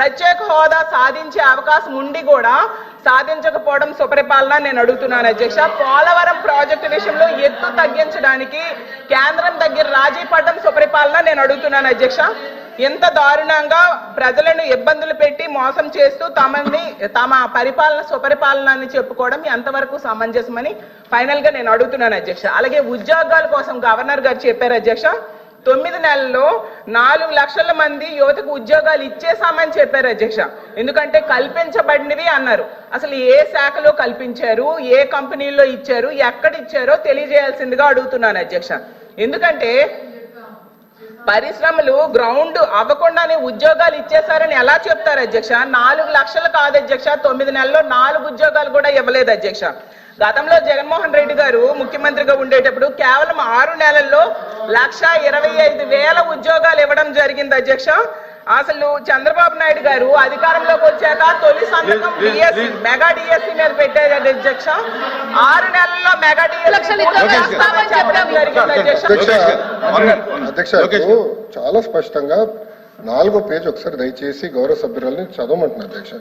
ప్రత్యేక హోదా సాధించే అవకాశం ఉండి కూడా సాధించకపోవడం సుపరిపాలన నేను అడుగుతున్నాను అధ్యక్ష. పోలవరం ప్రాజెక్టు విషయంలో ఎత్తు తగ్గించడానికి కేంద్రం దగ్గర రాజీ పడడం సుపరిపాలన నేను అడుగుతున్నాను అధ్యక్ష. ఎంత దారుణంగా ప్రజలను ఇబ్బందులు పెట్టి మోసం చేస్తూ తమ పరిపాలన సుపరిపాలన అని చెప్పుకోవడం ఎంతవరకు సమంజసమని ఫైనల్ గా నేను అడుగుతున్నాను అధ్యక్ష. అలాగే ఉద్యోగాల కోసం గవర్నర్ గారు చెప్పారు అధ్యక్ష, 9 నెలల్లో 4 లక్షల మంది యువతకు ఉద్యోగాలు ఇచ్చేసామని చెప్పారు అధ్యక్ష. ఎందుకంటే కల్పించబడినవి అన్నారు. అసలు ఏ శాఖలో కల్పించారు, ఏ కంపెనీల్లో ఇచ్చారు, ఎక్కడ ఇచ్చారో తెలియజేయాల్సిందిగా అడుగుతున్నాను అధ్యక్ష. ఎందుకంటే పరిశ్రమలు గ్రౌండ్ అవ్వకుండానే ఉద్యోగాలు ఇచ్చేసారని ఎలా చెప్తారు అధ్యక్ష? 4 లక్షలు కాదు అధ్యక్ష, 9 నెలల్లో 4 ఉద్యోగాలు కూడా ఇవ్వలేదు అధ్యక్ష. గతంలో జగన్మోహన్ రెడ్డి గారు ముఖ్యమంత్రిగా ఉండేటప్పుడు కేవలం 6 నెలల్లో 1,25,000 ఉద్యోగాలు ఇవ్వడం జరిగింది అధ్యక్ష. అసలు చంద్రబాబు నాయుడు గారు అధికారంలోకి వచ్చాక తొలి సంతకం డిఎస్సి మెగా డిఎస్సి మీద పెట్టారు అధ్యక్ష. 6 నెలల్లో మెగా డిఎస్సి అధ్యక్ష చాలా స్పష్టంగా 4వ పేజ్ ఒకసారి దయచేసి గౌరవ సభ్యురాలని చదవమంటున్నారు అధ్యక్ష.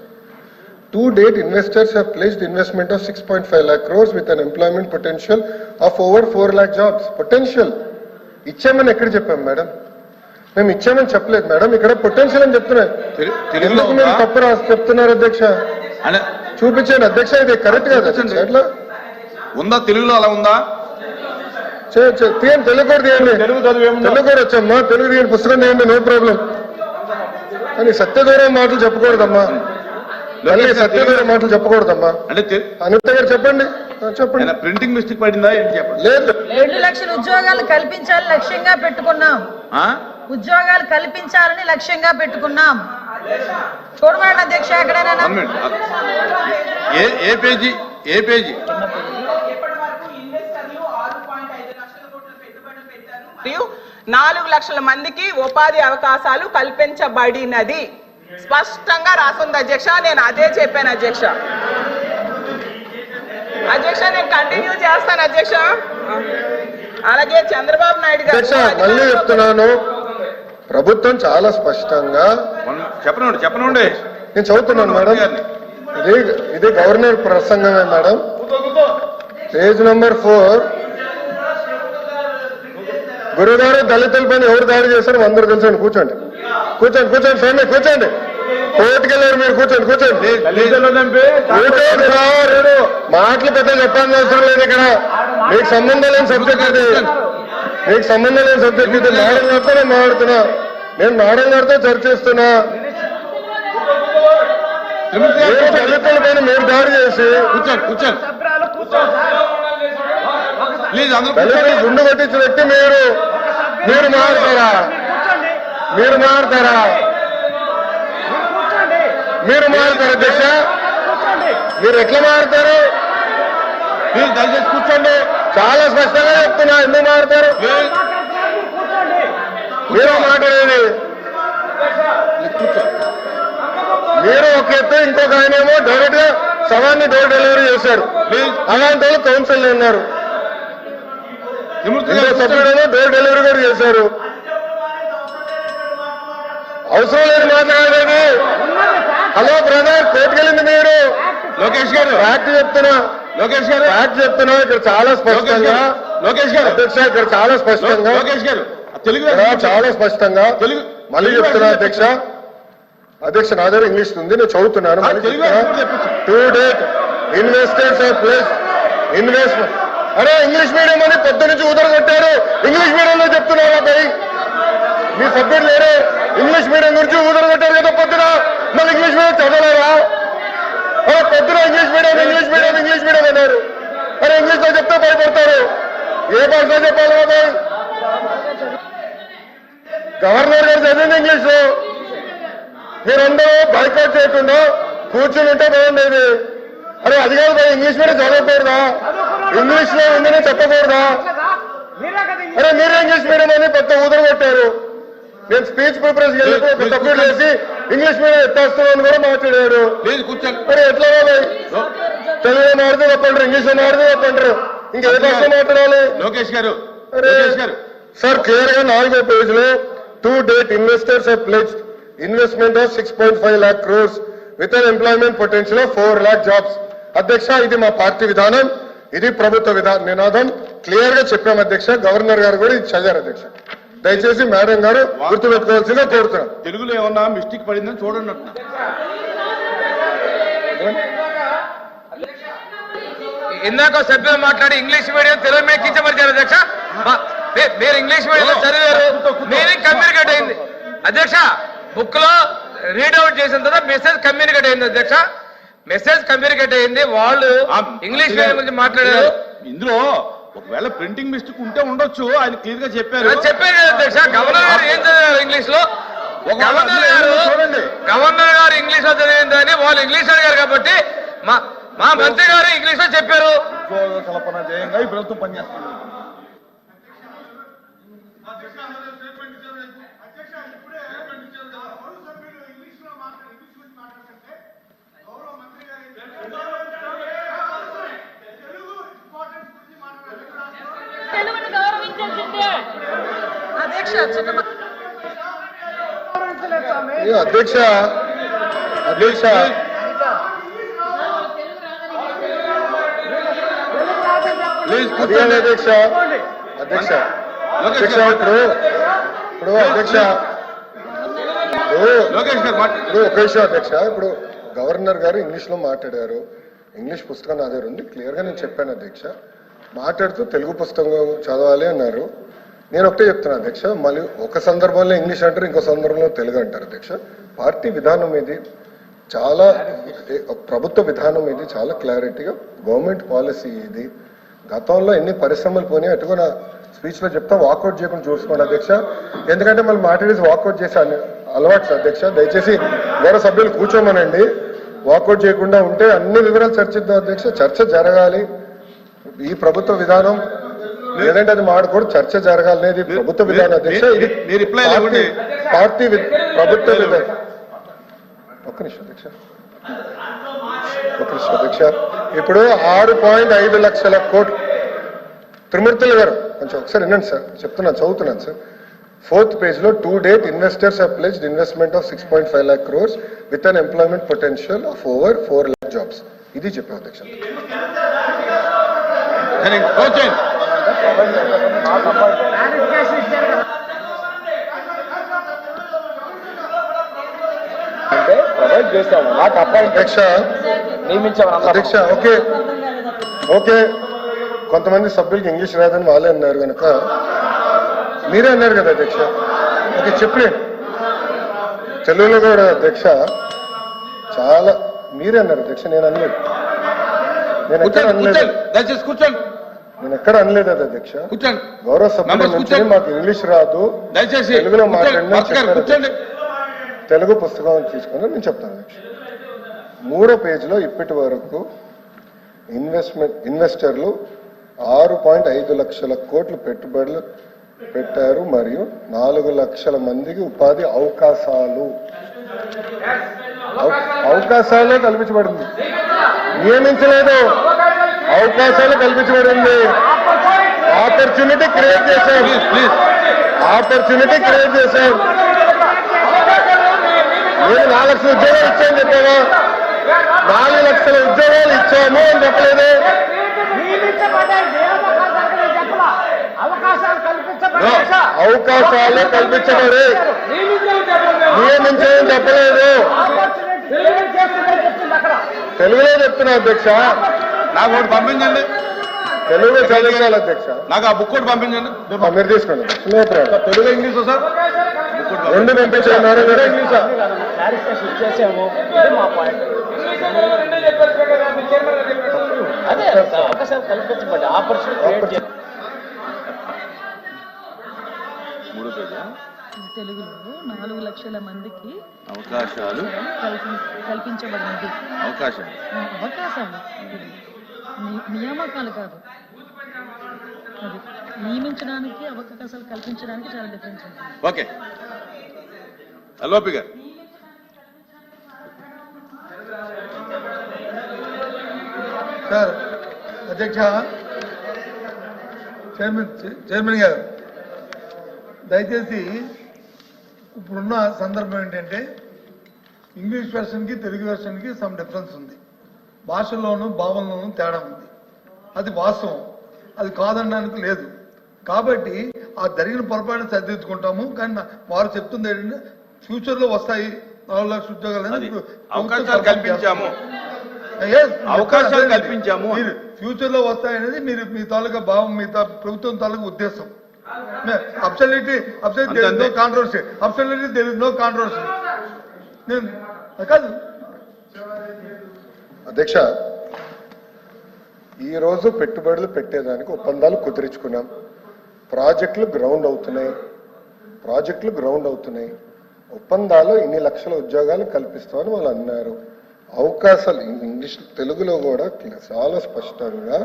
To date, investors have pledged investment of 6.5 lakh crores with an employment potential of over 4 lakh jobs. Potential. ఇచ్చామని ఎక్కడ చెప్పాం మేడం? మేము ఇచ్చామని చెప్పలేదు మేడం, ఇక్కడ పొటెన్షియల్ అని చెప్తున్నారు. ఎందుకు మీరు తప్పు రాసి చెప్తున్నారు అధ్యక్ష? చూపించండి అధ్యక్ష, ఇది కరెక్ట్ కాదు ఎట్లా ఉందా? తెలుగులో అలా ఉందా? తీయండి, తెలుగు కూడా తీయండి. తెలుగు కూడా వచ్చమ్మా, తెలుగు తీయండి, పుస్తకం తీయండి, నో ప్రాబ్లం. కానీ సత్యదూరం మాటలు చెప్పకూడదమ్మా, సత్యదూరం మాటలు చెప్పకూడదమ్మా. అంటే అనిత గారు చెప్పండి. చెప్పండి. ప్రింటింగ్ మిస్టేక్ పడిందా ఏంటి చెప్పండి. లేదు, 2 లక్షల ఉద్యోగాలు కల్పించాలని లక్ష్యంగా పెట్టుకున్నాం. ఉద్యోగాలు కల్పించాలని లక్ష్యంగా పెట్టుకున్నాం. చూడమండి అధ్యక్ష, ఎక్కడైనా ఏ పేజీ? ఏ పేజీ? మరియు 4 లక్షల మందికి ఉపాధి అవకాశాలు కల్పించబడినది స్పష్టంగా రాసుంది అధ్యక్ష. నేను అదే చెప్పాను అధ్యక్ష. అధ్యక్ష నేను కంటిన్యూ చేస్తాను అధ్యక్ష. అలాగే చంద్రబాబు నాయుడు గారు మళ్ళీ చెప్తున్నాను, ప్రభుత్వం చాలా స్పష్టంగా చెప్పనండి నేను చదువుతున్నాను మేడం. ఇది గవర్నర్ ప్రసంగమే మేడం. Page number 4. గురుగారు దళితులపైన ఎవరు దాడి చేశారు అందరూ తెలుసండి. కూర్చోండి కూర్చోండి కూర్చోండి ఫ్రెండ్, కూర్చోండి. కోర్టుకెళ్ళారు మీరు, కూర్చోండి కూర్చోండి. మాటలు పెద్ద చెప్పాల్సిన అవసరం లేదు ఇక్కడ. మీకు సంబంధం లేని సబ్జెక్ట్ ఇది, మీకు సంబంధం లేని సబ్జెక్ట్ ఇది. మేడం గారితో నేను మాట్లాడుతున్నా, నేను మేడం గారితో చర్చిస్తున్నా. దళితుల పైన మీరు దాడి చేసి దళితులు గుండు కొట్టించిన వ్యక్తి మీరు మారుతారా? మీరు మారుతారా? మీరు మారుతారు అధ్యక్ష? మీరు ఎట్లా మారుతారు? మీరు దయచేసి కూర్చోండి. చాలా స్పష్టంగా చెప్తున్నా, ఎందుకు మారుతారు? మీరు మాట్లాడేది మీరు ఒక ఎత్తు, ఇంకొక ఆయన ఏమో డైరెక్ట్ గా సవాన్ని డోర్ డెలివరీ చేశారు. అలాంటి వాళ్ళు కౌన్సిల్ ఉన్నారు, సభ్యుడేమో డోర్ డెలివరీ కూడా చేశారు. అవసరం లేదు మాట్లాడేది. హలో బ్రదర్, కోర్టుకెళ్ళింది మీరు. లోకేష్ గారు ఫ్యాక్ట్ చెప్తున్నా, లోకేష్ గారు ఫ్యాక్ట్ చెప్తున్నా. ఇక్కడ చాలా స్పష్టంగా లోకేష్ గారు అధ్యక్ష, ఇక్కడ చాలా స్పష్టంగా లోకేష్ గారు తెలుగు చాలా స్పష్టంగా తెలుగు మళ్ళీ చెప్తున్నా అధ్యక్ష. అధ్యక్ష నా దగ్గర ఇంగ్లీష్ ఉంది, నేను చదువుతున్నాను. To date investors investment. అరే ఇంగ్లీష్ మీడియం అని పొద్దు నుంచి ఊదరగొట్టారు. ఇంగ్లీష్ మీడియంలో చెప్తున్నారా భయ్? మీ సభ్యుడు లేరు. ఇంగ్లీష్ మీడియం గురించి ఊదరగొట్టారు కదా పొద్దున, మళ్ళీ ఇంగ్లీష్ మీడియం చదవలేరా? అరే పొద్దున ఇంగ్లీష్ మీడియం అన్నారు. అరే ఇంగ్లీష్ లో చెప్తే భయపడతారు. ఏ భాషలో చెప్పాలి బాబాయ్? గవర్నర్ గారు చదివింది ఇంగ్లీష్ లో. మీరందరూ బైకాట్ చేయకుండా కూర్చుని ఉంటే బాగుండేది. అరే అది కాదు భయ్, ఇంగ్లీష్ మీడియం చదవకూడదా? ఇంగ్లీష్ లో ఉందని చెప్పకూడదా? అరే మీరే ఇంగ్లీష్ మీడియం అని పెద్ద ఊదరు పెట్టారు. నేను స్పీచ్ ప్రిపరేషన్ వెళ్ళి సబ్మిట్ చేసి ఇంగ్లీష్ మీడియం ఎత్తేస్తున్నాను కూడా మాట్లాడారు. మరి ఎట్లా తెలుగులో మాడితే చెప్పంటారు, ఇంగ్లీష్ లో మాడితే చెప్పంటారు, ఇంకా ఏ భాష మాట్లాడాలి? లోకేష్ గారు సార్ క్లియర్ గా 4వ పేజ్ లో to date investors have pledged investment of 6.5 lakh crores with an employment potential of 4 lakh jobs. అధ్యక్ష, ఇది మా పార్టీ విధానం, ఇది ప్రభుత్వ నినాదం. క్లియర్ గా చెప్పాం అధ్యక్ష. గవర్నర్ గారు కూడా ఇది చదివారు అధ్యక్ష. దయచేసి మేడం గారు గుర్తుపెట్టుకోవాల్సిందిగా కోరుతున్నాం. తెలుగులో ఏమన్నా మిస్టేక్ పడిందని చూడండి అంటున్నా. ఇందాక సభ్యులు మాట్లాడి ఇంగ్లీష్ మీడియం తెలుగు మీద కించపరిచారు అధ్యక్ష. మీరు ఇంగ్లీష్ మీడియం చదివారు, మీనింగ్ కమ్యూనికేట్ అయింది అధ్యక్ష. బుక్ లో రీడౌట్ చేసిన తర్వాత మెసేజ్ కమ్యూనికేట్ అయింది అధ్యక్ష. మెసేజ్ కమ్యూనికేట్ అయింది. వాళ్ళు ఇంగ్లీష్ మీడియం గురించి మాట్లాడారు. ఇందులో ఒకవేళ ప్రింటింగ్ మిస్టేక్ ఉంటే ఉండొచ్చు, ఆయన క్లియర్ గా చెప్పారు. చెప్పారు కదా అధ్యక్ష. గవర్నర్ గారు ఏం చదివారు ఇంగ్లీష్ లో? గవర్నర్ గారు ఇంగ్లీష్ లో చదివిందని వాళ్ళు ఇంగ్లీష్ అడిగారు కాబట్టి మా మంత్రి గారు ఇంగ్లీష్ లో చెప్పారు. కల్పన జయంగా ఈ ప్రభుత్వం పనిచేస్తుంది. తెలుగును గౌరవించాల్సిందే అధ్యక్ష. అధ్యక్ష అధ్యక్ష అధ్యక్ష అధ్యక్ష అధ్యక్ష ఇప్పుడు అధ్యక్ష లోకేష్ గారు ఒక విషయం అధ్యక్ష. ఇప్పుడు గవర్నర్ గారు ఇంగ్లీష్ లో మాట్లాడారు. ఇంగ్లీష్ పుస్తకం నా దగ్గర ఉంది, క్లియర్ గా నేను చెప్పాను అధ్యక్ష. మాట్లాడుతూ తెలుగు పుస్తకం చదవాలి అన్నారు. నేను ఒకటే చెప్తున్నా అధ్యక్ష, మళ్ళీ ఒక సందర్భంలో ఇంగ్లీష్ అంటారు, ఇంకో సందర్భంలో తెలుగు అంటారు అధ్యక్ష. పార్టీ విధానం ఇది చాలా, ప్రభుత్వ విధానం ఇది చాలా క్లారిటీగా గవర్నమెంట్ పాలసీ ఇది. గతంలో ఎన్ని పరిశ్రమలు పోయినాయి అటు కూడా స్పీచ్ లో చెప్తా. వాకౌట్ చేయకుండా చూసుకోండి అధ్యక్ష, ఎందుకంటే మళ్ళీ మాట్లాడేసి వాకౌట్ చేసే అలవాట్స్ అధ్యక్ష. దయచేసి గౌరవ సభ్యులు కూర్చోమనండి. వాకౌట్ చేయకుండా ఉంటే అన్ని వివరాలు చర్చిద్దాం అధ్యక్ష. చర్చ జరగాలి. ఈ ప్రభుత్వ విధానం లేదంటే అది మాడకూడదు, చర్చ జరగాలనేది ప్రభుత్వ విధానం అధ్యక్ష. ఇది పార్టీ ప్రభుత్వ విధానం. ఒక్క నిమిషం అధ్యక్ష, ఒక్క నిమిషం అధ్యక్ష. ఇప్పుడు 6.5 లక్షల కోట్లు. త్రిమూర్తులు గారు కొంచెం ఒకసారి వినండి సార్, చెప్తున్నాను, చదువుతున్నాను సార్. 4th page లో to date investors have pledged investment of 6.5 lakh crores with an employment potential of over 4 lakh jobs. ఇది చెప్పాం అధ్యక్ష. అంటే ప్రొవైడ్ చేస్తాము, నాకు అపాయింట్ అధ్యక్ష అధ్యక్ష ఓకే ఓకే. కొంతమంది సభ్యులకి ఇంగ్లీష్ రాదని వాళ్ళే అన్నారు కనుక మీరే అన్నారు కదా అధ్యక్ష. ఓకే చెప్పండి. తెలుగులో కూడా అధ్యక్ష చాలా మీరే అన్నారు అధ్యక్ష, నేను అనలేదు. నేను ఎక్కడ అనలేదు, దయచేసి కూర్చోండి. నేను ఎక్కడ అనలేదు అది అధ్యక్ష. కూర్చోండి. గౌరవ సభ్యుల నుంచి మాకు ఇంగ్లీష్ రాదు, దయచేసి తెలుగులో మాట్లాడిన కూర్చోండి. తెలుగు పుస్తకం తీసుకుని నేను చెప్తాను అధ్యక్ష. 3వ పేజీలో ఇప్పటి వరకు ఇన్వెస్టర్లు 6.5 లక్షల కోట్లు పెట్టుబడులు పెట్టారు మరియు 4 లక్షల మందికి ఉపాధి అవకాశాలు కల్పించబడింది. నియమించలేదు, అవకాశాలు కల్పించబడింది. ఆపర్చునిటీ క్రియేట్ చేశాం, ఆపర్చునిటీ క్రియేట్ చేశాం. నేను 4 లక్షల ఉద్యోగాలు ఇచ్చాను చెప్పావా? 4 లక్షల ఉద్యోగాలు ఇచ్చాము అని చెప్పలేదు. అవకాశాలు కల్పించబడి నియమించని చెప్పలేదు. తెలుగులో చెప్తున్నా అధ్యక్ష. నాకు ఒకటి పంపించండి, తెలుగులో చదివించాలి అధ్యక్ష. నాకు ఆ బుక్ ఒకటి పంపించండి. మీరు తీసుకోండి. తెలుగు ఇంగ్లీష్ సార్, రెండు పంపించారు. చేసాము, మా పాయింట్. అదే అవకాశాలు కల్పించబడి ఆపర్చునిటీ. తెలుగులో 4 లక్షల మందికి అవకాశాలు కల్పించబడినది. అవకాశాలు నియామకాలు కాదు, అది నియమించడానికి అవకాశాలు కల్పించడానికి చాలా డిఫరెన్స్ ఉంటుంది. ఓకే. లోపి గారు. సార్ అధ్యక్ష, చైర్మన్ గారు దయచేసి ఇప్పుడున్న సందర్భం ఏంటంటే ఇంగ్లీష్ వెర్షన్కి తెలుగు వెర్షన్కి సమ్ డిఫరెన్స్ ఉంది. భాషల్లోనూ భావనలోనూ తేడా ఉంది. అది వాస్తవం, అది కాదనడానికి లేదు. కాబట్టి ఆ జరిగిన పొరపాటును సరిదిద్దుకుంటాము. కానీ వారు చెప్తుంది ఏంటంటే ఫ్యూచర్లో వస్తాయి 4 లక్షల ఉద్యోగాలు అని ఇప్పుడు అవకాశాలు కల్పించాము. Yes, అవకాశాలు కల్పించాము. మీరు ఫ్యూచర్ లో వస్తాయనేది మీరు మీ తాలూకా భావం, మీ ప్రభుత్వం తాలూకా ఉద్దేశం. Absolutely no controversy, absolutely there is no controversy. కాదు అధ్యక్ష, ఈ రోజు పెట్టుబడులు పెట్టేదానికి ఒప్పందాలు కుదిరించుకున్నాం. ప్రాజెక్టులు గ్రౌండ్ అవుతున్నాయి. ఒప్పందాలు ఇన్ని లక్షల ఉద్యోగాలు కల్పిస్తామని వాళ్ళు అన్నారు. అవకాశాలు ఇంగ్లీష్ తెలుగులో కూడా చాలా స్పష్టంగా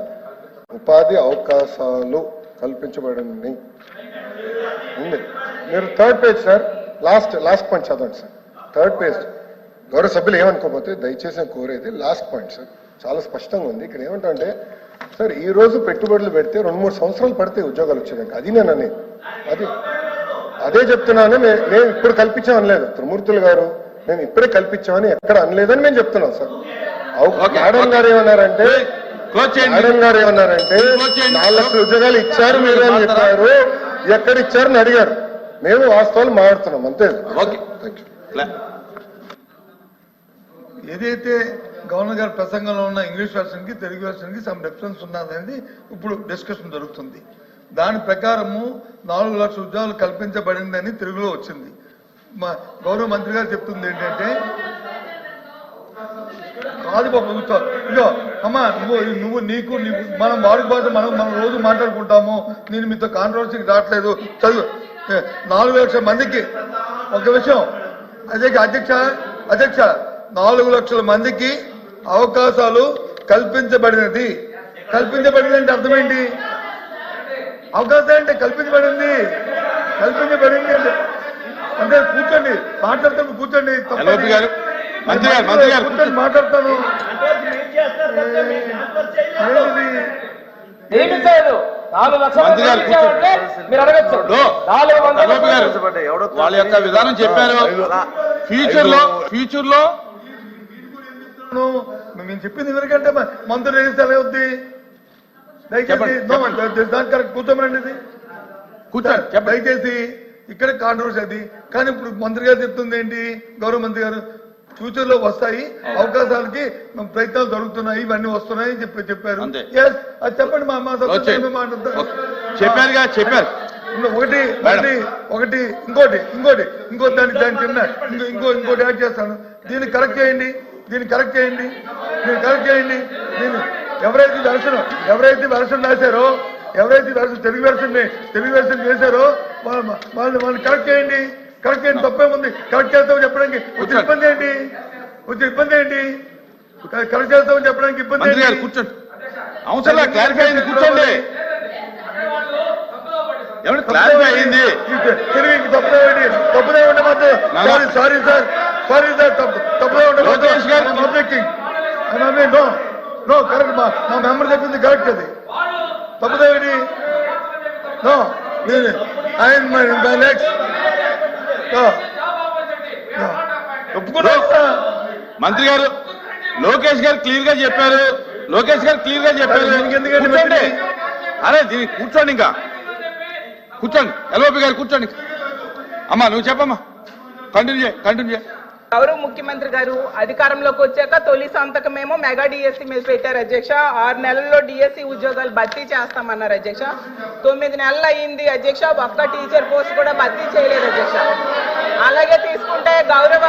ఉపాధి అవకాశాలు కల్పించబడింది ఉంది. మీరు 3rd page sir, last point చదవండి సార్. 3rd page. గౌరవ సభ్యులు ఏమనుకోకపోతే దయచేసి కోరేది లాస్ట్ పాయింట్ సార్, చాలా స్పష్టంగా ఉంది. ఇక్కడ ఏమంటే సార్, ఈ రోజు పెట్టుబడులు పెడితే 2-3 సంవత్సరాలు పడితే ఉద్యోగాలు వచ్చేదానికి. అది నేను అనేది, అదే చెప్తున్నాను. మేము ఇప్పుడు కల్పించామని లేదు త్రిమూర్తులు గారు, మేము ఇప్పుడే కల్పించామని ఎక్కడ అనలేదని మేము చెప్తున్నాం సార్. మేడం గారు ఏమన్నారంటే 4 లక్షల ఉద్యోగాలు ఇచ్చారు మీరు అని చెప్పారు. ఎక్కడ ఇచ్చారని అడిగారు. మేము వాస్తవాలు మాట్లాడుతున్నాం అంతే. ఏదైతే గవర్నర్ గారి ప్రసంగంలో ఉన్న ఇంగ్లీష్ వెర్షన్కి తెలుగు వెర్షన్కి సమ్ డిఫరెన్స్ ఉన్నదనేది ఇప్పుడు డిస్కషన్ జరుగుతుంది. దాని ప్రకారము 4 లక్షల ఉద్యోగాలు కల్పించబడిందని తెలుగులో వచ్చింది. మా గౌరవ మంత్రి గారు చెప్తుంది ఏంటంటే, కాదు బాబు ఇదో అమ్మా నువ్వు నీకు మనం వాడుక భాష మనం రోజు మాట్లాడుకుంటాము. నేను మీతో కాంట్రవర్సీకి రావట్లేదు. చదువు 4 లక్షల మందికి ఒక విషయం అధ్యక్ష 4 లక్షల మందికి అవకాశాలు కల్పించబడినది అంటే అర్థమేంటి? అవకాశం అంటే కల్పించబడింది అంటే కూర్చోండి, మాట్లాడతాను కూర్చోండి. కూర్చొని మాట్లాడతాను. వాళ్ళ యొక్క విధానం చెప్పారు. ఫ్యూచర్ లో మేము చెప్పింది ఎవరికంటే మంత్రి రిజిస్టర్ అవుద్ది. దయచేసి కూర్చోమనండి. దయచేసి ఇక్కడ కాంట్రవర్సీ అది. కానీ ఇప్పుడు మంత్రి గారు చెప్తుంది ఏంటి, గౌరవ మంత్రి గారు, ఫ్యూచర్ లో వస్తాయి అవకాశాలకి ప్రయత్నాలు జరుగుతున్నాయి, ఇవన్నీ వస్తున్నాయి చెప్పారు. అది చెప్పండి. మా చెప్పారు. ఒకటి ఇంకోటి దానికి చిన్న ఇంకోటి యాడ్ చేస్తాను. దీన్ని కరెక్ట్ చేయండి. ఎవరైతే వెర్షన్ రాశారో, ఎవరైతే తెలుగు వెర్షన్ చేశారో వాళ్ళని కరెక్ట్ చేయండి. తప్పేముంది? కరెక్ట్ చేస్తామని చెప్పడానికి వచ్చే ఇబ్బంది ఏంటి? కరెక్ట్ చేస్తామని చెప్పడానికి ఇబ్బంది ఏంటి? కూర్చోండి. అవసరం క్లారిఫై అయింది. కూర్చోండి. ఎవరు క్లారిఫై అయింది? తెలుగు తప్పుదే ఉండే మాత్రం సారీ సార్ తప్పుదే ఉండే నో కరెక్ట్. మా మెంబర్ చెప్పింది కరెక్ట్. అది తప్పుదేవిడి నో నెక్స్ట్ మంత్రి గారు లోకేష్ గారు క్లియర్ గా చెప్పారు. కూర్చోండి. అరే దీనికి కూర్చోండి. ఇంకా కూర్చోండి. ఎల్ఓపి గారు కూర్చోండి. అమ్మా నువ్వు చెప్పమ్మా. కంటిన్యూ చేయి. గౌరవ ముఖ్యమంత్రి గారు అధికారంలోకి వచ్చాక తొలి సంతకమేమో మెగా డిఎస్సి మీద పెట్టారు అధ్యక్ష. 6 నెలల్లో డిఎస్సి ఉద్యోగాలు భర్తీ చేస్తామన్నారు అధ్యక్ష. 9 నెలలు అయ్యింది అధ్యక్ష, ఒక్క టీచర్ పోస్ట్ కూడా భర్తీ చేయలేదు అధ్యక్ష. అలాగే తీసుకుంటే గౌరవ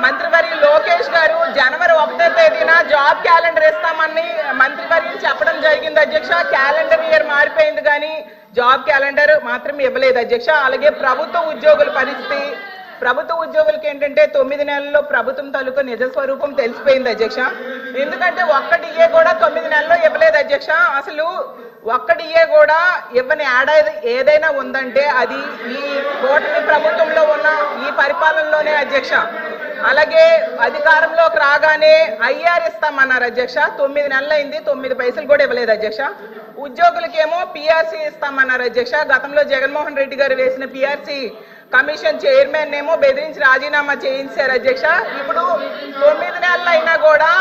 మంత్రివర్య లోకేష్ గారు జనవరి 1వ తేదీన జాబ్ క్యాలెండర్ ఇస్తామని మంత్రివర్యం చెప్పడం జరిగింది అధ్యక్ష. క్యాలెండర్ ఇయర్ మారిపోయింది కానీ జాబ్ క్యాలెండర్ మాత్రం ఇవ్వలేదు అధ్యక్ష. అలాగే ప్రభుత్వ ఉద్యోగుల పరిస్థితి, ప్రభుత్వ ఉద్యోగులకి ఏంటంటే 9 నెలల్లో ప్రభుత్వం తాలూకా నిజ స్వరూపం తెలిసిపోయింది అధ్యక్ష. ఎందుకంటే ఒక్క డిఏ కూడా 9 నెలల్లో ఇవ్వలేదు అధ్యక్ష. అసలు ఒక్క డిఏ కూడా ఇవ్వని ఏడాది ఏదైనా ఉందంటే అది ఈ కూటమి ప్రభుత్వంలో ఉన్న ఈ పరిపాలనలోనే అధ్యక్ష. అలాగే అధికారంలోకి రాగానే ఐఆర్ ఇస్తామన్నారు అధ్యక్ష. 9 నెలలు అయింది, 9 పైసలు కూడా ఇవ్వలేదు అధ్యక్ష. ఉద్యోగులకేమో పిఆర్సీ ఇస్తామన్నారు అధ్యక్ష. గతంలో జగన్మోహన్ రెడ్డి గారు వేసిన పిఆర్సీ కమిషన్ చైర్మన్ ఏమో బెదిరించి రాజీనామా చేయించారు అధ్యక్ష. ఇప్పుడు 9 నెలలు అయినా కూడా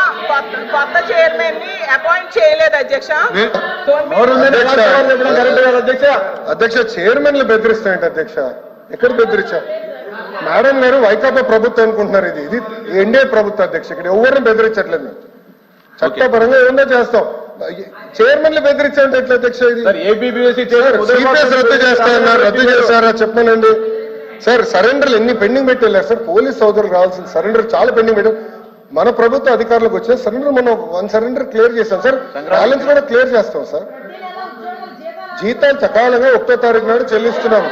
కొత్త చైర్మన్ ని అపాయింట్ చేయలేదు అధ్యక్ష. అధ్యక్ష చైర్మన్లు బెదిరిస్తాయంట అధ్యక్ష. ఎక్కడ బెదిరించా? మేడం గారు వైకాపా ప్రభుత్వం అనుకుంటున్నారు. ఇది ఎన్డీఏ ప్రభుత్వం అధ్యక్ష. ఇక్కడ ఎవరిని బెదిరించట్లేదు మేము. చట్టపరంగా ఏమన్నా చేస్తాం. చైర్మన్లు బెదిరించాలంటే ఎట్లా అధ్యక్ష? ఇది సిపిఎస్ రద్దు చేస్తారన్నారు, రద్దు చేస్తారా చెప్పనండి సార్. సరెండర్లు ఎన్ని పెండింగ్ పెట్టి వెళ్ళారు సార్. పోలీస్ సోదరులు రావాల్సిన సరెండర్ చాలా పెండింగ్ పెట్టారు. మన ప్రభుత్వ అధికారులకు వచ్చిన సరెండర్ మనం 1 సరెండర్ క్లియర్ చేస్తాం సార్. బ్యాలెన్స్ కూడా క్లియర్ చేస్తాం సార్. జీతాలు సకాలంగా 1వ తారీఖు నాడు చెల్లిస్తున్నాము.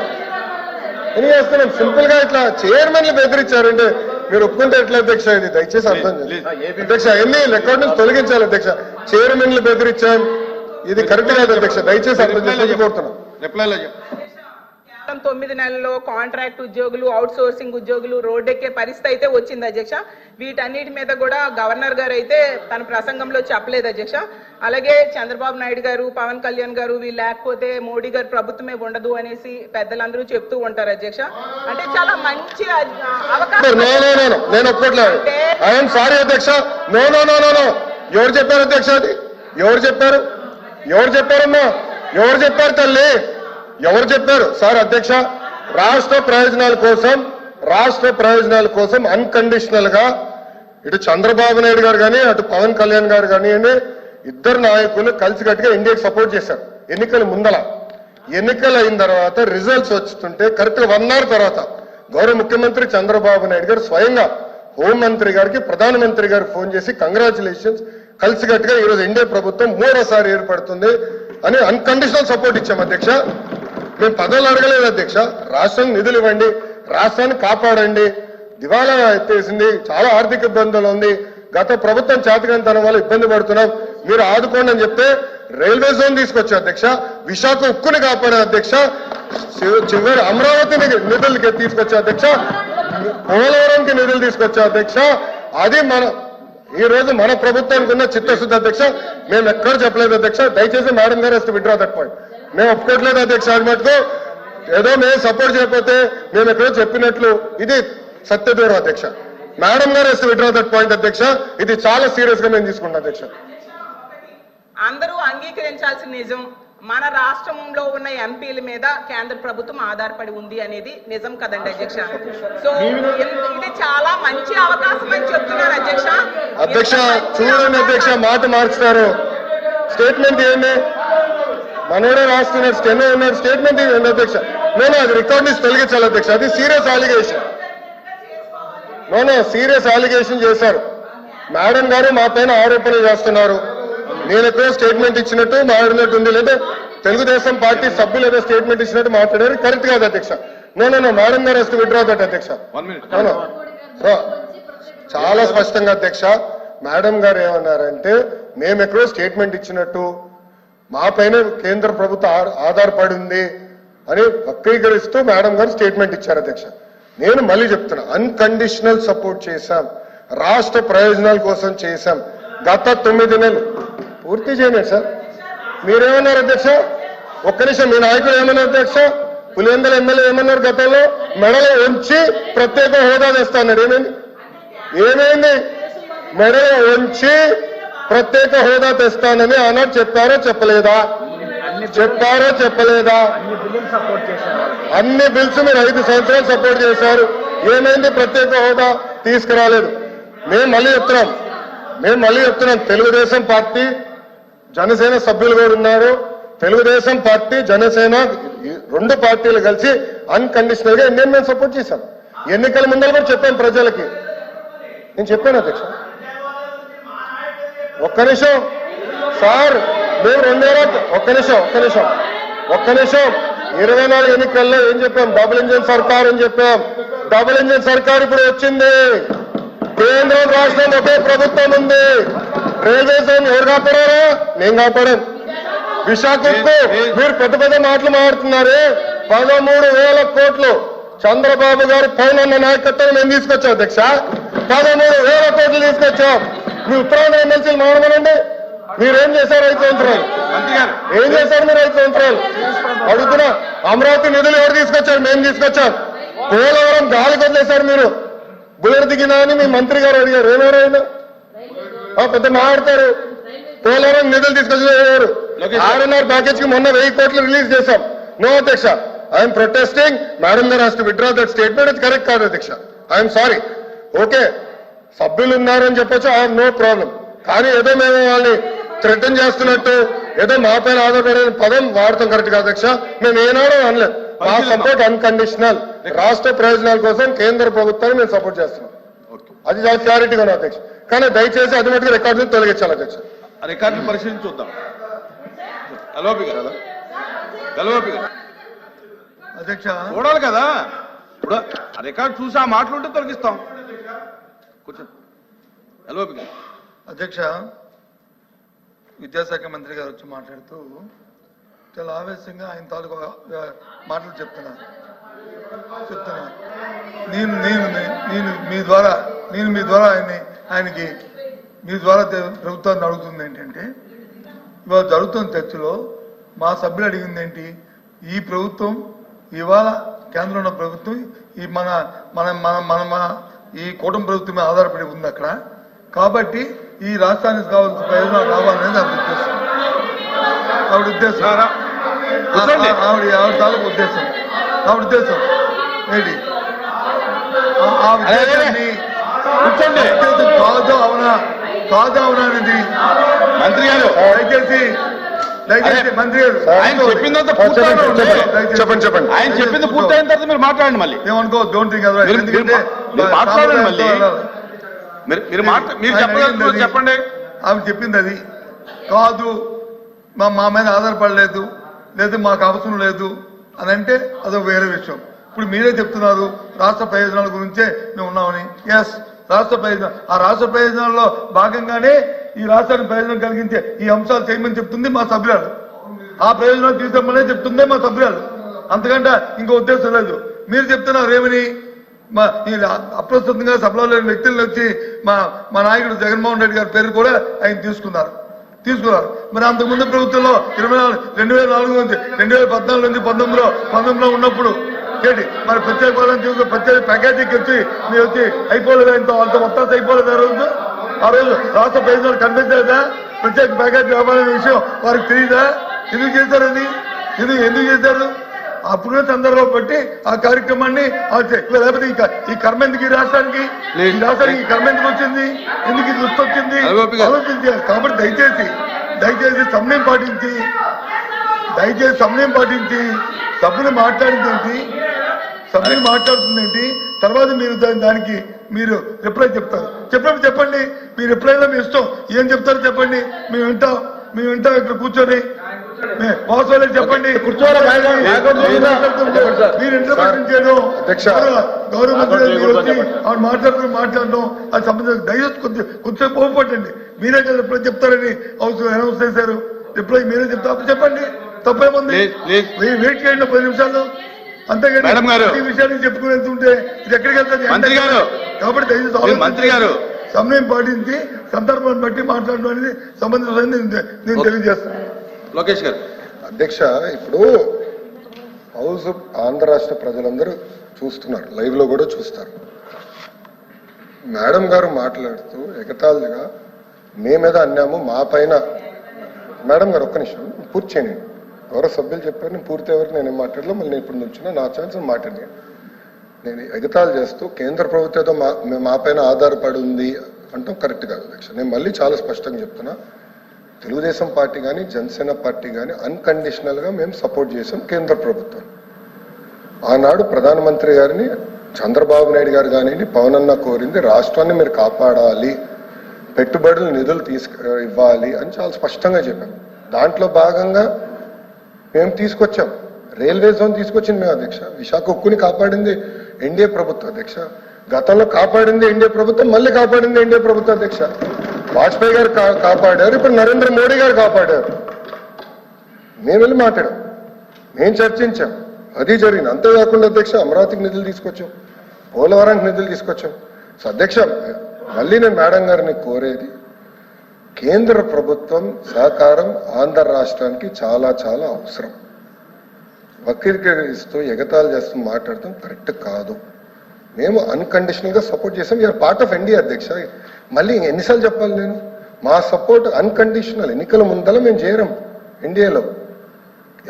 ఎన్ని చేస్తున్నాం. సింపుల్ గా ఇట్లా చైర్మన్లు బెదిరించారంటే మీరు ఒప్పుకుంటే ఎట్లా అధ్యక్ష? ఇది దయచేసి అర్థం చేయండి అధ్యక్ష. ఎన్ని రికార్డు నుంచి తొలగించాలి అధ్యక్ష. చైర్మన్లు బెదిరించాం, ఇది కరెక్ట్ కాదు అధ్యక్ష. దయచేసి అర్థం చేసి కోరుతున్నాం. 9 నెలల్లో కాంట్రాక్ట్ ఉద్యోగులు, అవుట్ సోర్సింగ్ ఉద్యోగులు రోడ్డెక్కే పరిస్థితి అయితే వచ్చింది అధ్యక్ష. వీటన్నిటి మీద కూడా గవర్నర్ గారు అయితే తన ప్రసంగంలో చెప్పలేదు అధ్యక్ష. అలాగే చంద్రబాబు నాయుడు గారు, పవన్ కళ్యాణ్ గారు వీళ్ళు లేకపోతే మోడీ గారు ప్రభుత్వమే ఉండదు అనేసి పెద్దలందరూ చెప్తూ ఉంటారు అధ్యక్ష. అంటే చాలా మంచి అవకాశం. నేను ఒప్పుకోట్లేదు. ఐఎమ్ సారీ అధ్యక్ష. No no no no no. ఎవరు చెప్పారు అధ్యక్ష? అది ఎవరు చెప్పారు? ఎవరు చెప్పారమ్మా? ఎవరు చెప్పారు తల్లి? ఎవరు చెప్పారు సార్? అధ్యక్ష, రాష్ట్ర ప్రయోజనాల కోసం అన్కండిషనల్ గా ఇటు చంద్రబాబు నాయుడు గారు కానీ అటు పవన్ కళ్యాణ్ గారు కానీ ఇద్దరు నాయకులు కలిసికట్టుగా ఇండియాకి సపోర్ట్ చేశారు. ఎన్నికల ముందల ఎన్నికలు అయిన తర్వాత రిజల్ట్స్ వస్తుంటే కరెక్ట్ గా 1 అవర్ తర్వాత గౌరవ ముఖ్యమంత్రి చంద్రబాబు నాయుడు గారు స్వయంగా హోంమంత్రి గారికి, ప్రధానమంత్రి గారికి ఫోన్ చేసి కంగ్రాచులేషన్స్, కలిసికట్టుగా ఈరోజు ఎన్డీఏ ప్రభుత్వం 3వసారి ఏర్పడుతుంది అని అన్కండిషనల్ సపోర్ట్ ఇచ్చాం అధ్యక్ష. మేము పదవులు అడగలేదు అధ్యక్ష. రాష్ట్రం నిధులు ఇవ్వండి, రాష్ట్రాన్ని కాపాడండి, దివాలా ఎత్తేసింది, చాలా ఆర్థిక ఇబ్బందులు ఉంది, గత ప్రభుత్వం చేతకంతనం వల్ల ఇబ్బంది పడుతున్నాం, మీరు ఆదుకోండి అని చెప్తే రైల్వే జోన్ తీసుకొచ్చా అధ్యక్ష. విశాఖ ఉక్కుని కాపాడే అధ్యక్ష. చివరి అమరావతి నిధులకి తీసుకొచ్చా అధ్యక్ష. పోలవరంకి నిధులు తీసుకొచ్చా అధ్యక్ష. అది ఈ రోజు మన ప్రభుత్వానికి ఉన్న చిత్తశుద్ధి అధ్యక్ష. మేము ఎక్కడ చెప్పలేదు అధ్యక్ష. దయచేసి మేడం గారు వస్తే విత్డ్రా దట్ పాయింట్. మేము ఒప్పుకోవట్లేదు అధ్యక్ష. అది మటుకు ఏదో మేము సపోర్ట్ చేయకపోతే మేము ఎక్కడో చెప్పినట్లు ఇది సత్యదూరం అధ్యక్ష. మేడం గారు వస్తే విత్డ్రా దట్ పాయింట్ అధ్యక్ష. ఇది చాలా సీరియస్ గా మేము తీసుకుంటాం అధ్యక్ష. అందరూ అంగీకరించాల్సిన నిజం, మన రాష్ట్రంలో ఉన్న ఎంపీల మీద కేంద్ర ప్రభుత్వం ఆధారపడి ఉంది అనేది నిజం కదండి అధ్యక్ష. సో ఇది చాలా మంచి అవకాశం అని చెప్తున్నారు అధ్యక్ష. అధ్యక్ష చూడండి అధ్యక్ష, మాట మార్చుతారు. స్టేట్మెంట్ ఏంటి? మనోడే రాస్తున్నారు, స్టెనో ఉన్నారు, స్టేట్మెంట్ ఏంటి అధ్యక్ష? నేను అది రికార్డ్ నుంచి తొలగించాలి అధ్యక్ష. అది సీరియస్ అలిగేషన్. సీరియస్ అలిగేషన్ చేశారు మేడం గారు. మా పైన ఆరోపణలు చేస్తున్నారు. నేను ఎక్కడో స్టేట్మెంట్ ఇచ్చినట్టు మాట్లాడినట్టు ఉంది, లేదా తెలుగుదేశం పార్టీ సభ్యులు ఏదో స్టేట్మెంట్ ఇచ్చినట్టు మాట్లాడారు. కరెక్ట్ కాదు అధ్యక్ష. నో మేడం గారు వస్తే విత్డ్రా దట్ అధ్యక్ష. చాలా స్పష్టంగా అధ్యక్ష మేడం గారు ఏమన్నారంటే మేము ఎక్కడో స్టేట్మెంట్ ఇచ్చినట్టు, మా పైన కేంద్ర ప్రభుత్వం ఆధారపడి ఉంది అని వక్రీకరిస్తూ మేడం గారు స్టేట్మెంట్ ఇచ్చారు అధ్యక్ష. నేను మళ్ళీ చెప్తున్నా, అన్కండిషనల్ సపోర్ట్ చేశాం, రాష్ట్ర ప్రయోజనాల కోసం చేశాం. గత 9 నెలలు పూర్తి చేయలేదు సార్. మీరేమన్నారు అధ్యక్ష? ఒక్క నిమిషం. మీ నాయకులు ఏమన్నారు అధ్యక్ష? పులివెందుల ఎమ్మెల్యే ఏమన్నారు? గతంలో మెడలో ఉంచి ప్రత్యేక హోదా తెస్తా అన్నాడు. ఏమైంది? మెడలో ఉంచి ప్రత్యేక హోదా తెస్తానని ఆనాడు చెప్పారో చెప్పలేదా? అన్ని బిల్స్ మీరు 5 సంవత్సరాలు సపోర్ట్ చేశారు. ఏమైంది? ప్రత్యేక హోదా తీసుకురాలేదు. మేము మళ్ళీ చెప్తున్నాం తెలుగుదేశం పార్టీ, జనసేన సభ్యులు కూడా ఉన్నారు. తెలుగుదేశం పార్టీ, జనసేన 2 పార్టీలు కలిసి అన్కండిషనల్ గా మేము సపోర్ట్ చేశాం. ఎన్నికల ముందర కూడా చెప్పాం ప్రజలకి. నేను చెప్పాను అధ్యక్ష. ఒక్క నిమిషం సార్, మేము 24 ఎన్నికల్లో ఏం చెప్పాం? డబుల్ ఇంజిన్ సర్కార్ అని చెప్పాం. డబుల్ ఇంజిన్ సర్కార్ ఇప్పుడు వచ్చింది. కేంద్రం రాష్ట్రం ఒకే ప్రభుత్వం ఉంది. రైల్వే జోన్ ఎవరు కాపాడారా? మేము కాపాడాం. విశాఖకు మీరు పెద్ద మాటలు మాట్లాడుతున్నారు. 13,000 కోట్లు చంద్రబాబు గారు పైన ఉన్న నాయకత్వం మేము తీసుకొచ్చాం అధ్యక్ష. 13,000 కోట్లు తీసుకొచ్చాం. మీ ఉత్తరాంధ్ర ఎమ్మెల్సీలు మాట్లాడమనండి. మీరేం చేశారు 5 సంవత్సరాలు? ఏం చేశారు మీరు 5 సంవత్సరాలు? అడుగుతున్నా. అమరావతి నిధులు ఎవరు తీసుకొచ్చారు? మేము తీసుకొచ్చాం. పోలవరం గాలి వదిలేశారు మీరు. బుల్లెట్ దిగినా అని మీ మంత్రి గారు అడిగారు, ఏమేరైనా పెద్ద మాట్లాడతారు. పోలవరం నిధులు తీసుకొచ్చారు. 6.5 ప్యాకేజ్ కి మొన్న 1000 కోట్లు రిలీజ్ చేశాం. నో అధ్యక్ష, ఐఎమ్ ప్రొటెస్టింగ్. మేడం గారు has to withdraw that statement. ఇది కరెక్ట్ కాదు అధ్యక్ష. I'm sorry. ఓకే, సభ్యులు ఉన్నారని చెప్పొచ్చు, ఐ హావ్ నో ప్రాబ్లం. కానీ ఏదో మేము వాళ్ళని థ్రెటన్ చేస్తున్నట్టు ఏదో మా పైన ఆధారపడే పదం వాడతాం కరెక్ట్ కాదు అధ్యక్ష. మేము ఏనాడో అనలేదు. మా సపోర్ట్ అన్కండిషనల్. రాష్ట్ర ప్రయోజనాల కోసం కేంద్ర ప్రభుత్వాన్ని మేము సపోర్ట్ చేస్తున్నాం. అది చాలా క్లారిటీగా ఉంది అధ్యక్ష. కానీ దయచేసి అది మటుకు రికార్డును తొలగించాలి అధ్యక్ష. రికార్డులు పరిశీలించి చూద్దాం. ఎల్ఓపి గారు, ఎల్ఓపి గారు అధ్యక్ష చూడాలి కదా. ఇప్పుడు ఆ రికార్డు చూసి ఆ మాటలుంటే తొలగిస్తాం. కూర్చోండి. ఎల్ఓపి గారు. అధ్యక్ష, విద్యాశాఖ మంత్రి గారు వచ్చి మాట్లాడుతూ చాలా ఆవేశంగా ఆయన తాలూకు మాటలు చెప్తున్నారు. నేను నేను నేను మీ ద్వారా ఆయనకి మీ ద్వారా ప్రభుత్వాన్ని అడుగుతుంది ఏంటంటే, ఇవాళ జరుగుతున్న చర్చలో మా సభ్యులు అడిగింది ఏంటి? ఈ ప్రభుత్వం ఇవాళ కేంద్రంలో ఉన్న ప్రభుత్వం ఈ మన మన మన మన ఈ కూటమి ప్రభుత్వమే ఆధారపడి ఉంది అక్కడ. కాబట్టి ఈ రాష్ట్రానికి కావాల్సిన ప్రయోజనాలు కావాలనేది ఆవిడ ఉద్దేశం. ఆవిడ తాలూకు ఉద్దేశం. ఆవిడ ఉద్దేశం ఏంటి? ఆ ఉద్దేశాన్ని కాదు అవునా అనేది మంత్రి గారు దయచేసి మంత్రి గారు ఆయన చెప్పిందంతా చెప్పండి. ఆయన చెప్పింది పూర్తయిన తర్వాత మీరు మాట్లాడండి. మళ్ళీ ఏమనుకో, డోంట్ థింక్ అదర్. ఎందుకంటే మాట్లాడండి. మళ్ళీ మీరు చెప్పండి. ఆమె చెప్పింది అది కాదు, మా మీద ఆధారపడలేదు, లేదు మాకు అవసరం లేదు అని అంటే అదొక వేరే విషయం. ఇప్పుడు మీరే చెప్తున్నారు రాష్ట్ర ప్రయోజనాల గురించే మేము ఉన్నామని. ఎస్, రాష్ట్ర ప్రయోజనం. ఆ రాష్ట్ర ప్రయోజనాల్లో భాగంగానే ఈ రాష్ట్రానికి ప్రయోజనం కలిగించే ఈ అంశాలు చేయమని చెప్తుంది మా సభ్యురాలు. ఆ ప్రయోజనాలు తీసుకోమనే చెప్తుందే మా సభ్యురాలు. అంతకంటే ఇంకో ఉద్దేశం లేదు. మీరు చెప్తున్నారు ఏమని? అప్రస్తుతంగా సభలో లేని వ్యక్తులను వచ్చి మా నాయకుడు జగన్మోహన్ రెడ్డి గారి పేరు కూడా ఆయన తీసుకున్నారు. మరి అంతకుముందు ప్రభుత్వంలో 2004 నుంచి 2014 నుంచి 19లో ఉన్నప్పుడు ఏంటి మరి ప్రత్యేక ప్రత్యేక ప్యాకేజీకి వచ్చి మీరు వచ్చి అయిపోలేదు, అంత మొత్తం అయిపోలేదు. ఆ రోజు రాష్ట్ర ప్రయోజనాలు కనిపించలేదా? ప్రత్యేక ప్యాకేజీ వ్యాపారం విషయం వారికి తెలియదా? ఎందుకు చేశారు అది? ఎందుకు చేశారు? అప్పుడే సందర్భం బట్టి ఆ కార్యక్రమాన్ని లేకపోతే ఈ కర్మ ఎందుకు ఈ రాష్ట్రానికి ఈ కర్మ ఎందుకు వచ్చింది? ఎందుకు ఇది దృష్టి వచ్చింది? ఆలోచించారు. కాబట్టి దయచేసి సమయం పాటించి సభ్యులు మాట్లాడుతుందేంటి? తర్వాత మీరు దానికి మీరు రిప్లై చెప్తారు. చెప్పండి. మీ రిప్లైలో మీ ఇష్టం. ఏం చెప్తారో చెప్పండి. మేము వింటాం ఇక్కడ కూర్చొని. మోసాలు చెప్పండి. మీరు ఇంటర్ప్రిటేషన్ చేయడం, గౌరవ మంత్రి మాట్లాడడం అది సంబంధించిన దయచేసి కొంచెం పోపట్టండి. మీరే కదా రిప్లై చెప్తారని అనౌన్స్ చేశారు. రిప్లై మీరే చెప్తారు. చెప్పండి, తప్పేముంది? వెయిట్ చేయండి 10 నిమిషాలు. అంతేగాని ఈ విషయాన్ని చెప్పుకుని వెళ్తుంటే ఇది ఎక్కడికి వెళ్తుంది? కాబట్టి దయచేసి మంత్రి గారు సమయం పాటించి సందర్భాన్ని బట్టి మాట్లాడడం అనేది సంబంధించిన నేను తెలియజేస్తాను. లోకేష్ గారు. అధ్యక్ష, ఇప్పుడు హౌస్ ఆంధ్ర రాష్ట్ర ప్రజలందరూ చూస్తున్నారు, లైవ్ లో కూడా చూస్తారు. మేడం గారు మాట్లాడుతూ ఎగతాళిగా మేమేదో అన్నాము మా పైన. మేడం గారు ఒక్క నిమిషం పూర్తి చేయండి. ఎవరో సభ్యులు చెప్పారు, నేను పూర్తి ఎవరికి నేనేం మాట్లాడలో మళ్ళీ నేను ఇప్పుడు నుంచిన నా ఛాన్స్ మాట్లాడి నేను ఎగతాళి చేస్తూ కేంద్ర ప్రభుత్వంతో మా పైన ఆధారపడి ఉంది అంటాం కరెక్ట్ కాదు అధ్యక్ష. నేను మళ్ళీ చాలా స్పష్టంగా చెప్తున్నా, తెలుగుదేశం పార్టీ కానీ జనసేన పార్టీ కానీ అన్కండిషనల్గా మేము సపోర్ట్ చేసాం కేంద్ర ప్రభుత్వం. ఆనాడు ప్రధానమంత్రి గారిని చంద్రబాబు నాయుడు గారు కానివ్వండి పవన్ అన్న కోరింది రాష్ట్రాన్ని మీరు కాపాడాలి, పెట్టుబడులు నిధులు ఇవ్వాలి అని చాలా స్పష్టంగా చెప్పాం. దాంట్లో భాగంగా మేము తీసుకొచ్చాం. రైల్వే జోన్ తీసుకొచ్చింది మేము అధ్యక్ష. విశాఖ ఉక్కుని కాపాడింది ఎన్డీఏ ప్రభుత్వం అధ్యక్ష. గతంలో కాపాడింది ఎన్డీఏ ప్రభుత్వం, మళ్ళీ కాపాడింది ఎన్డీఏ ప్రభుత్వం అధ్యక్ష. వాజ్పేయి గారు కాపాడారు, ఇప్పుడు నరేంద్ర మోడీ గారు కాపాడారు. మేము వెళ్ళి మాట్లాడాం, మేము చర్చించాం, అది జరిగింది. అంతేకాకుండా అధ్యక్ష అమరావతికి నిధులు తీసుకొచ్చాం, పోలవరానికి నిధులు తీసుకొచ్చాం. సో అధ్యక్ష మళ్ళీ నేను మేడం గారిని కోరేది, కేంద్ర ప్రభుత్వం సహకారం ఆంధ్ర రాష్ట్రానికి చాలా చాలా అవసరం. వక్రీకరిస్తూ ఎగతాళి చేస్తూ మాట్లాడటం కరెక్ట్ కాదు. మేము అన్కండిషనల్ గా సపోర్ట్ చేసాం. యూఆర్ పార్ట్ ఆఫ్ ఎన్డీఏ అధ్యక్ష. మళ్ళీ ఎన్నిసార్లు చెప్పాలి నేను? మా సపోర్ట్ అన్కండిషనల్. ఎన్నికల ముందల మేము చేరం. ఎన్డీఏలో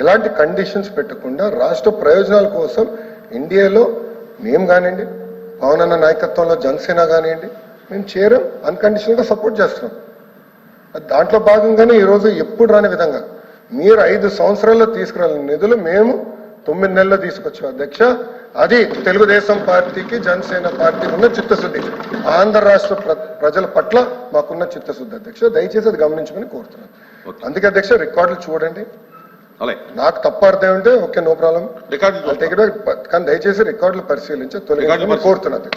ఎలాంటి కండిషన్స్ పెట్టకుండా రాష్ట్ర ప్రయోజనాల కోసం ఎన్డీఏలో మేము కానివ్వండి, పవన్ అన్న నాయకత్వంలో జనసేన కానివ్వండి, మేము చేరం. అన్కండిషనల్ గా సపోర్ట్ చేస్తున్నాం. దాంట్లో భాగంగానే ఈరోజు ఎప్పుడు రాని విధంగా మీరు 5 సంవత్సరాల్లో తీసుకురాలని నిధులు మేము 9 నెలల్లో తీసుకొచ్చాం అధ్యక్ష. అది తెలుగుదేశం పార్టీకి, జనసేన పార్టీకి ఉన్న చిత్తశుద్ధి. ఆంధ్ర రాష్ట్ర ప్రజల పట్ల మాకున్న చిత్తశుద్ధి అధ్యక్ష. దయచేసి అది గమనించుకుని కోరుతున్నాను. అందుకే అధ్యక్ష రికార్డులు చూడండి. నాకు తప్ప అర్థం ఉంటే ఓకే, నో ప్రాబ్లం, కానీ దయచేసి రికార్డులు పరిశీలించి తొలగించమని కోరుతున్నాను.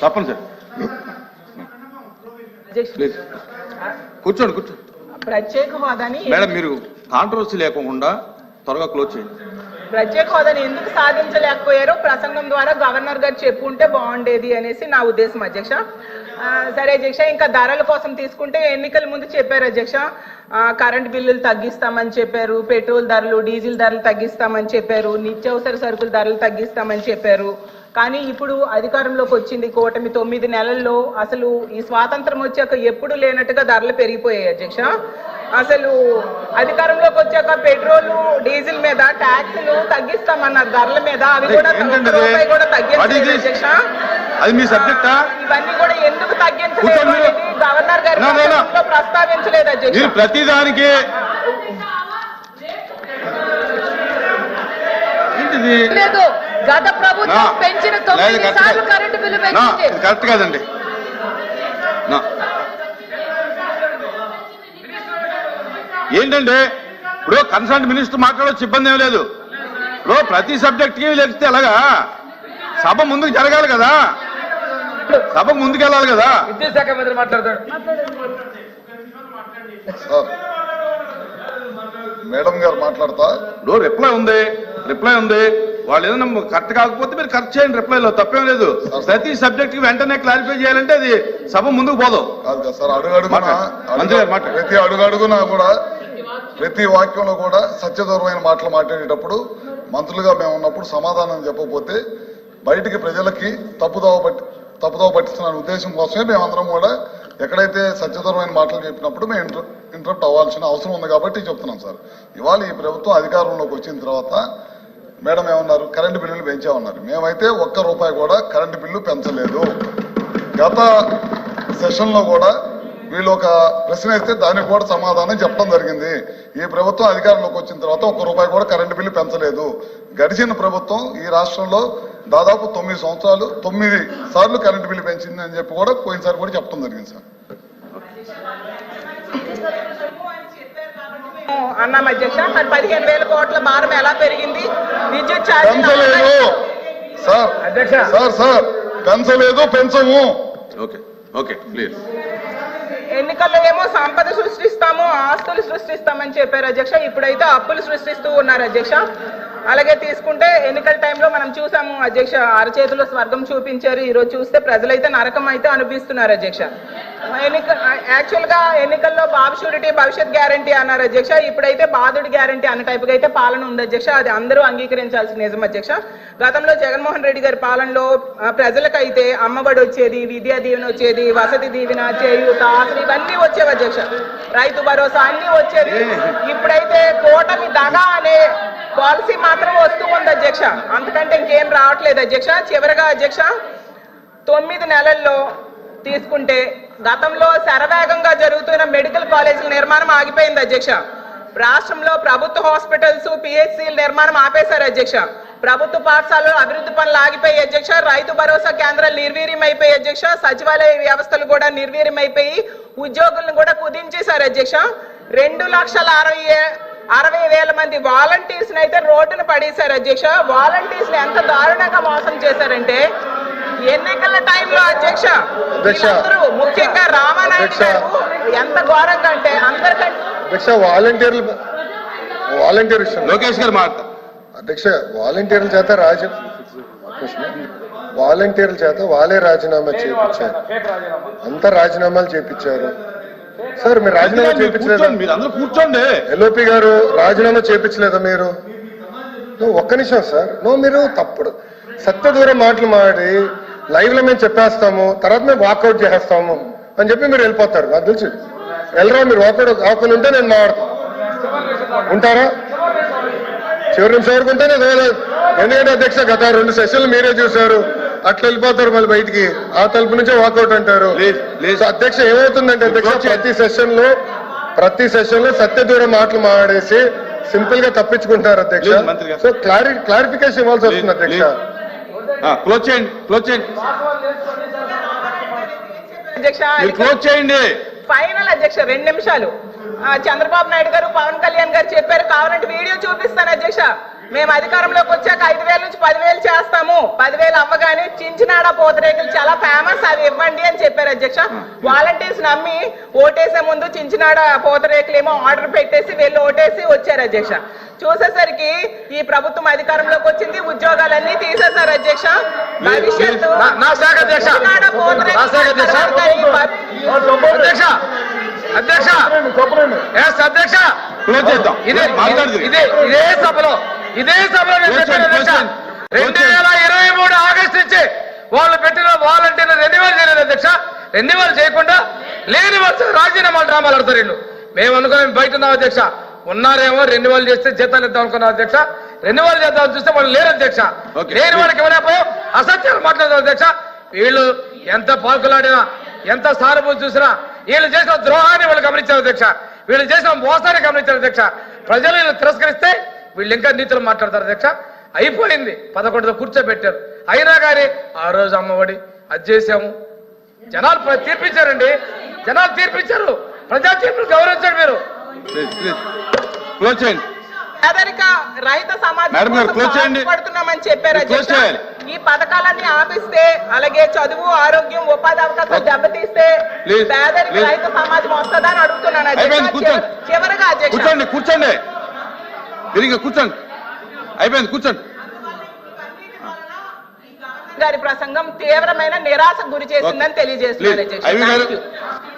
కూర్చోండి కూర్చోండి. ప్రత్యేక హోదాని మేడం మీరు కాంట్రవర్సీ లేకుండా త్వరగా క్లోజ్ చేయండి. ప్రత్యేక హోదాని ఎందుకు సాధించలేకపోయారో ప్రసంగం ద్వారా గవర్నర్ గారు చెప్పుంటే బాగుండేది అనేసి నా ఉద్దేశం అధ్యక్ష. సరే అధ్యక్ష, ఇంకా ధరల కోసం తీసుకుంటే ఎన్నికల ముందు చెప్పారు అధ్యక్ష, కరెంట్ బిల్లులు తగ్గిస్తామని చెప్పారు, పెట్రోల్ ధరలు, డీజిల్ ధరలు తగ్గిస్తామని చెప్పారు, నిత్యావసర సరుకుల ధరలు తగ్గిస్తామని చెప్పారు. కానీ ఇప్పుడు అధికారంలోకి వచ్చింది కూటమి 9 నెలల్లో అసలు ఈ స్వాతంత్రం వచ్చాక ఎప్పుడు లేనట్టుగా ధరలు పెరిగిపోయాయి అధ్యక్ష. అసలు అధికారంలోకి వచ్చాక పెట్రోల్, డీజిల్ మీద ట్యాక్సులు తగ్గిస్తామన్నారు, ధరల మీద అవి కూడా రూపాయి కూడా తగ్గించలేదు అధ్యక్ష. అది మీ సబ్జెక్టా? ఇవన్నీ కూడా ఎందుకు తగ్గించలేదు అనేది గవర్నర్ గారు ప్రస్తావించలేదు అధ్యక్ష. ప్రతిదానికి లేదు, గత ప్రభుత్వం పెంచిన 9 సార్లు కరెంటు బిల్లు పెంచింది. కరెక్ట్ కాదండి. ఏంటంటే ఇప్పుడు కన్సర్న్ మినిస్టర్ మాట్లాడవచ్చు, ఇబ్బంది ఏం లేదు. ఇప్పుడు ప్రతి సబ్జెక్ట్ కి లేకపోతే ఎలాగా? సభ ముందుకు జరగాలి కదా, సభకు ముందుకు వెళ్ళాలి కదా. విద్యాశాఖ మంత్రి మాట్లాడతాడు. మేడం గారు మాట్లాడతా. ఇప్పుడు రిప్లై ఉంది. వాళ్ళు ఏదైనా కరెక్ట్ కాకపోతే మీరు కరెక్ట్ చేయండి, రిప్లైలో తప్పేం లేదు. ప్రతి సబ్జెక్ట్ కి వెంటనే క్లారిఫై చేయాలంటే అది సభ ముందుకు పోదు. కాదు కదా సార్, ప్రతి అడుగడుగునా కూడా ప్రతి వాక్యంలో కూడా సత్యదూరమైన మాటలు మాట్లాడేటప్పుడు మంత్రులుగా మేము ఉన్నప్పుడు సమాధానం చెప్పకపోతే బయటికి ప్రజలకి తప్పుదోవ పట్టిస్తున్న ఉద్దేశం కోసమే మేమందరం కూడా ఎక్కడైతే సత్యదూరమైన మాటలు చెప్పినప్పుడు మేము ఇంటరప్ట్ అవ్వాల్సిన అవసరం ఉంది కాబట్టి చెప్తున్నాం సార్. ఇవాళ ఈ ప్రభుత్వం అధికారంలోకి వచ్చిన తర్వాత మేడం ఏమన్నారు, కరెంటు బిల్లులు పెంచామన్నారు. మేమైతే ₹1 కూడా కరెంటు బిల్లు పెంచలేదు. గత సెషన్లో కూడా వీళ్ళు ఒక ప్రశ్న వేస్తే దానికి కూడా సమాధానం చెప్పడం జరిగింది. ఈ ప్రభుత్వం అధికారంలోకి వచ్చిన తర్వాత ₹1 కూడా కరెంటు బిల్లు పెంచలేదు. గడిచిన ప్రభుత్వం ఈ రాష్ట్రంలో దాదాపు 9 సంవత్సరాలు 9 సార్లు కరెంటు బిల్లు పెంచింది అని చెప్పి కూడా పోయినసారి కూడా చెప్పడం జరిగింది సార్. అన్నాం అధ్యక్ష. మరి 15,000 కోట్ల భారం ఎలా పెరిగింది? విద్యుత్ ఛార్జీలు పెంచలేదు, పెంచము. ఎన్నికల్లో ఏమో సంపద సృష్టిస్తాము, ఆస్తులు సృష్టిస్తామని చెప్పారు అధ్యక్ష. ఇప్పుడైతే అప్పులు సృష్టిస్తూ ఉన్నారు అధ్యక్ష. అలాగే తీసుకుంటే ఎన్నికల టైంలో మనం చూసాము అధ్యక్ష, అరచేతిలో స్వర్గం చూపించారు. ఈరోజు చూస్తే ప్రజలైతే నరకం అయితే అనుభవిస్తున్నారు అధ్యక్ష. యాక్చువల్ గా ఎన్నికల్లో బాబు షూరిటీ భవిష్యత్ గ్యారంటీ అన్నారు అధ్యక్ష. ఇప్పుడైతే బాధుడి గ్యారంటీ అన్న టైపుగా అయితే పాలన ఉంది అధ్యక్ష. అది అందరూ అంగీకరించాల్సిన నిజం అధ్యక్ష. గతంలో జగన్మోహన్ రెడ్డి గారి పాలనలో ప్రజలకైతే అమ్మఒడి వచ్చేది, విద్యా దీవెన వచ్చేది, వసతి దీవెన, చేయూత, అసలు ఇవన్నీ వచ్చేవి అధ్యక్ష. రైతు భరోసా అన్ని వచ్చేది. ఇప్పుడైతే కూటమి దగా అనే పాలసీ మాత్రం వస్తూ ఉంది అధ్యక్ష. అంతకంటే ఇంకేం రావట్లేదు అధ్యక్ష. చివరిగా అధ్యక్ష, 9 నెలల్లో తీసుకుంటే గతంలో శరవేగంగా జరుగుతున్న మెడికల్ కాలేజీల నిర్మాణం ఆగిపోయింది అధ్యక్ష. రాష్ట్రంలో ప్రభుత్వ హాస్పిటల్స్, పిహెచ్సిల నిర్మాణం ఆపేశారు అధ్యక్ష. ప్రభుత్వ పాఠశాలలో అభివృద్ధి పనులు ఆగిపోయి అధ్యక్ష. రైతు భరోసా కేంద్రాలు నిర్వీర్యం అయిపోయి అధ్యక్ష. సచివాలయ వ్యవస్థలు కూడా నిర్వీర్యం అయిపోయి ఉద్యోగులను కూడా కుదించేశారు అధ్యక్ష. 2,60,000 మంది వాలంటీర్స్ అయితే రోడ్డును పడేశారు అధ్యక్ష. వాలంటీర్స్ ఎంత దారుణంగా మోసం చేశారంటే ఎన్నికల టైంలో అధ్యక్ష, వీళ్ళందరూ ముఖ్యంగా రామానాయుడు గారు ఎంత ఘోరంగా అంటే అందరికంటే వాలంటీర్ లోకేష్ గారు మాట అధ్యక్ష, వాలంటీర్ల చేత వాళ్ళే రాజీనామా చేయించారు. అంతా రాజీనామాలు చేయించారు సార్. మీరు రాజీనామా చేయించలేదా? మీరు అందరూ కూర్చోండి. ఎల్ఓపి గారు రాజీనామా చేయించలేదా? మీరు ఒక్క నిమిషం సార్ మీరు తప్పుడు సత్య దూరం మాటలు మాడి లైవ్ లో మేము చెప్పేస్తాము, తర్వాత మేము వాకౌట్ చేసేస్తాము అని చెప్పి మీరు వెళ్ళిపోతారు. నాకు తెలుసు వెళ్ళరా, మీరు వాకౌట్ అవకుండా ఉంటే నేను మాట్లాడతాను. ఉంటారా? చివరి నిమిషం వరకు ఉంటే నేను ఎందుకంటే అధ్యక్ష గత 2 సెషన్లు మీరే చూశారు, అట్లా వెళ్ళిపోతారు మళ్ళీ బయటికి, ఆ తలుపు నుంచే వాకౌట్ అంటారు. సో అధ్యక్ష ఏమవుతుందంటే అధ్యక్ష ప్రతి సెషన్ లో సత్య దూరం మాటలు మాడేసి సింపుల్ గా తప్పించుకుంటారు అధ్యక్ష. సో క్లారిఫికేషన్ ఇవ్వాల్సి వస్తుంది అధ్యక్ష. క్లోజ్ చేయండి, క్లోజ్ చేయండి, అధ్యక్ష క్లోజ్ చేయండి. ఫైనల్ అధ్యక్ష 2 నిమిషాలు. చంద్రబాబు నాయుడు గారు, పవన్ కళ్యాణ్ గారు చెప్పారు, కావాలంటే వీడియో చూపిస్తాను అధ్యక్ష. మేము అధికారంలోకి వచ్చాక 5,000 నుంచి 10,000 చేస్తాము, 10,000 అవ్వగానే చించినాడ పూతరేకులు చాలా ఫేమస్, అవి ఇవ్వండి అని చెప్పారు అధ్యక్ష. వాలంటీర్స్ నమ్మి ఓటేసే ముందు చించినాడ పూతరేకులు ఏమో ఆర్డర్ పెట్టేసి వీళ్ళు ఓటేసి వచ్చారు అధ్యక్ష. చూసేసరికి ఈ ప్రభుత్వం అధికారంలోకి వచ్చింది, ఉద్యోగాలన్నీ తీసేశారు అధ్యక్ష. భవిష్యత్తు నా శాఖ అధ్యక్ష, నా శాఖ అధ్యక్ష, అధ్యక్ష అధ్యక్ష అధ్యక్ష క్లోజ్ చేద్దాం. ఇదే సభలో నేను చెప్పాను అధ్యక్ష. 2023 ఆగస్టు నుంచి వాళ్ళు పెట్టిన వాలంటీర్లు రెన్యువల్ చేయలేదు అధ్యక్ష. రెన్యువల్ చేయకుండా లేని వర్షం రాజీనామాలు డ్రామాలు ఆడతారు వీళ్ళు. మేము అనుకున్నాం బయట ఉన్నాం అధ్యక్ష, ఉన్నారేమో రెన్యువల్ చేస్తే జీతాలు ఇద్దాం అనుకున్నాం అధ్యక్ష. రెన్యువల్ చేద్దామని చూస్తే వాళ్ళు లేరు అధ్యక్ష. లేని వాళ్ళకి ఇవ్వలేకపోయాం, అసత్యాలు మాట్లాడతారు అధ్యక్ష. వీళ్ళు ఎంత పాల్కులాడినా, ఎంత సానుభూతి చూసినా వీళ్ళు చేసిన ద్రోహాన్ని వాళ్ళు గమనించారు అధ్యక్ష. వీళ్ళు చేసిన మోసాన్ని గమనించారు అధ్యక్ష. ప్రజలు వీళ్ళు తిరస్కరిస్తే వీళ్ళు ఇంకా నీతులు మాట్లాడతారు అధ్యక్ష. అయిపోయింది, 11తో కూర్చోబెట్టారు. అయినా కానీ ఆ రోజు అమ్మఒడి అది చేశాము, జనాలు తీర్పించారండి, జనాలు తీర్పించారు, ప్రజా తీర్పులు గౌరవించారు మీరు. క్లోజ్ చేయండి. పేదరిక రహిత మేడం గారు, క్లోజ్ చేయండి. సమాజం పడుతున్నామని చెప్పారు క్లోజ్ అధ్యక్ష. చేయాలి. ఈ పథకాలన్నీ ఆపిస్తే, అలాగే చదువు, ఆరోగ్యం, ఉపాధి అవకాశాలు దెబ్బతీస్తే పేదరిక రహిత సమాజం వస్తుందా అని అడుగుతున్నాను అయిపోయింది, అధ్యక్ష. కూర్చోండి. చివరగా అధ్యక్ష, కూర్చోండి, కూర్చోండి, తిరిగి కూర్చోండి. అయిపోయింది, కూర్చోండి. గారి ప్రసంగం తీవ్రమైన నిరాశకు గురి చేసిందని తెలియజేస్తున్నారు అధ్యక్ష. అవి గారు. Thank you.